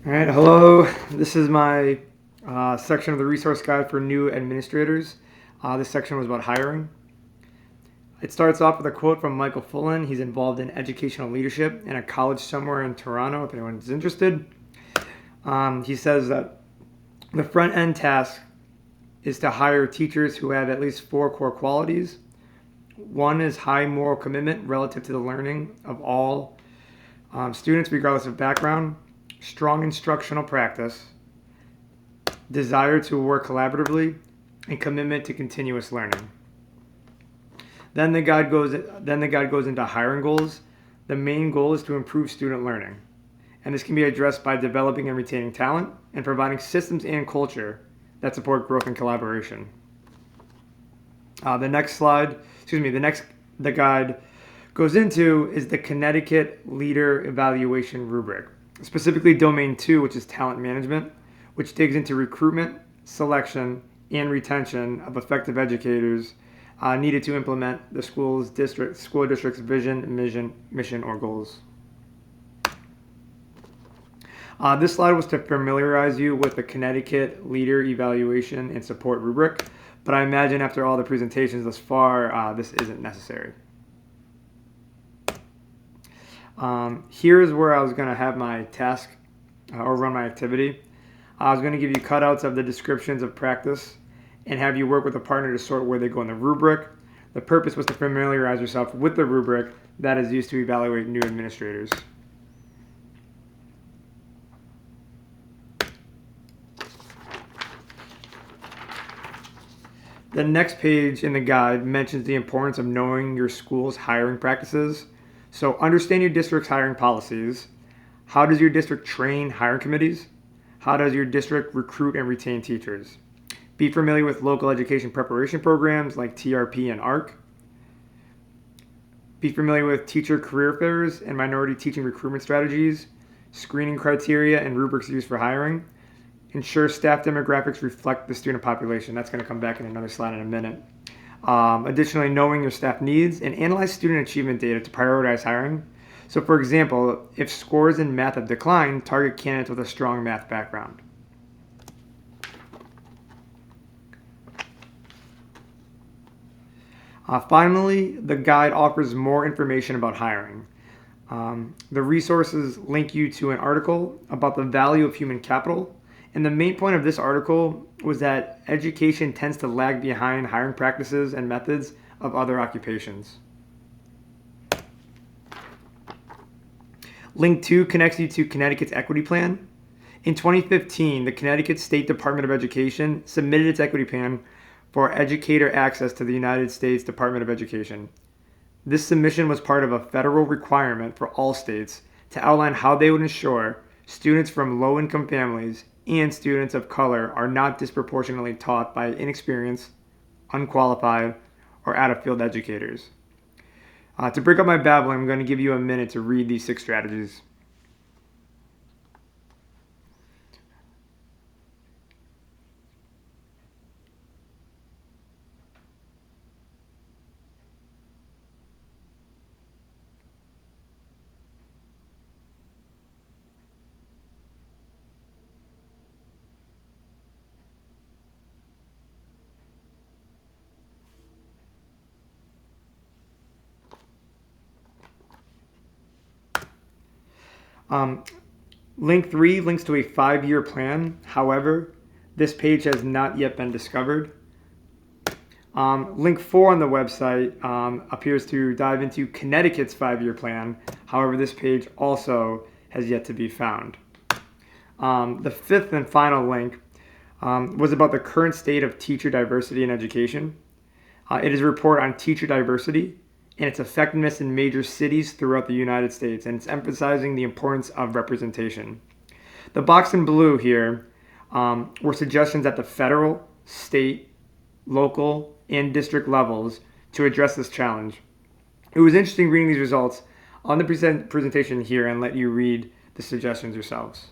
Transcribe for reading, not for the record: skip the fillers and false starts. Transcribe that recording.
All right, hello. This is my section of the resource guide for new administrators. This section was about hiring. It starts off with a quote from Michael Fullen. He's involved in educational leadership in a college somewhere in Toronto, if anyone's interested. He says that the front end task is to hire teachers who have at least 4 core qualities. One is high moral commitment relative to the learning of all students, regardless of background. Strong instructional practice, desire to work collaboratively, and commitment to continuous learning. Then the guide goes into hiring goals. The main goal is to improve student learning, and this can be addressed by developing and retaining talent and providing systems and culture that support growth and collaboration. The guide goes into is the Connecticut Leader Evaluation Rubric. Specifically Domain 2, which is talent management, which digs into recruitment, selection, and retention of effective educators needed to implement the school district's vision, mission, or goals. This slide was to familiarize you with the Connecticut Leader Evaluation and Support Rubric, but I imagine after all the presentations thus far, this isn't necessary. Here's where I was going to have my task or run my activity. I was going to give you cutouts of the descriptions of practice and have you work with a partner to sort where they go in the rubric. The purpose was to familiarize yourself with the rubric that is used to evaluate new administrators. The next page in the guide mentions the importance of knowing your school's hiring practices. So understand your district's hiring policies. How does your district train hiring committees? How does your district recruit and retain teachers? Be familiar with local education preparation programs like TRP and ARC. Be familiar with teacher career fairs and minority teaching recruitment strategies, screening criteria and rubrics used for hiring. Ensure staff demographics reflect the student population. That's going to come back in another slide in a minute. Additionally, knowing your staff needs and analyze student achievement data to prioritize hiring. So for example, if scores in math have declined, target candidates with a strong math background. Finally, the guide offers more information about hiring. The resources link you to an article about the value of human capital. And the main point of this article was that education tends to lag behind hiring practices and methods of other occupations. Link 2 connects you to Connecticut's equity plan. In 2015, the Connecticut State Department of Education submitted its equity plan for educator access to the United States Department of Education. This submission was part of a federal requirement for all states to outline how they would ensure students from low-income families and students of color are not disproportionately taught by inexperienced, unqualified, or out-of-field educators. To break up my babbling, I'm going to give you a minute to read these 6 strategies. Link 3 links to a 5-year plan. However, this page has not yet been discovered. Link 4 on the website appears to dive into Connecticut's 5-year plan. However, this page also has yet to be found. The 5th and final link was about the current state of teacher diversity in education. It is a report on teacher diversity and its effectiveness in major cities throughout the United States, and it's emphasizing the importance of representation. The box in blue here were suggestions at the federal, state, local, and district levels to address this challenge. It was interesting reading these results on the presentation here and let you read the suggestions yourselves.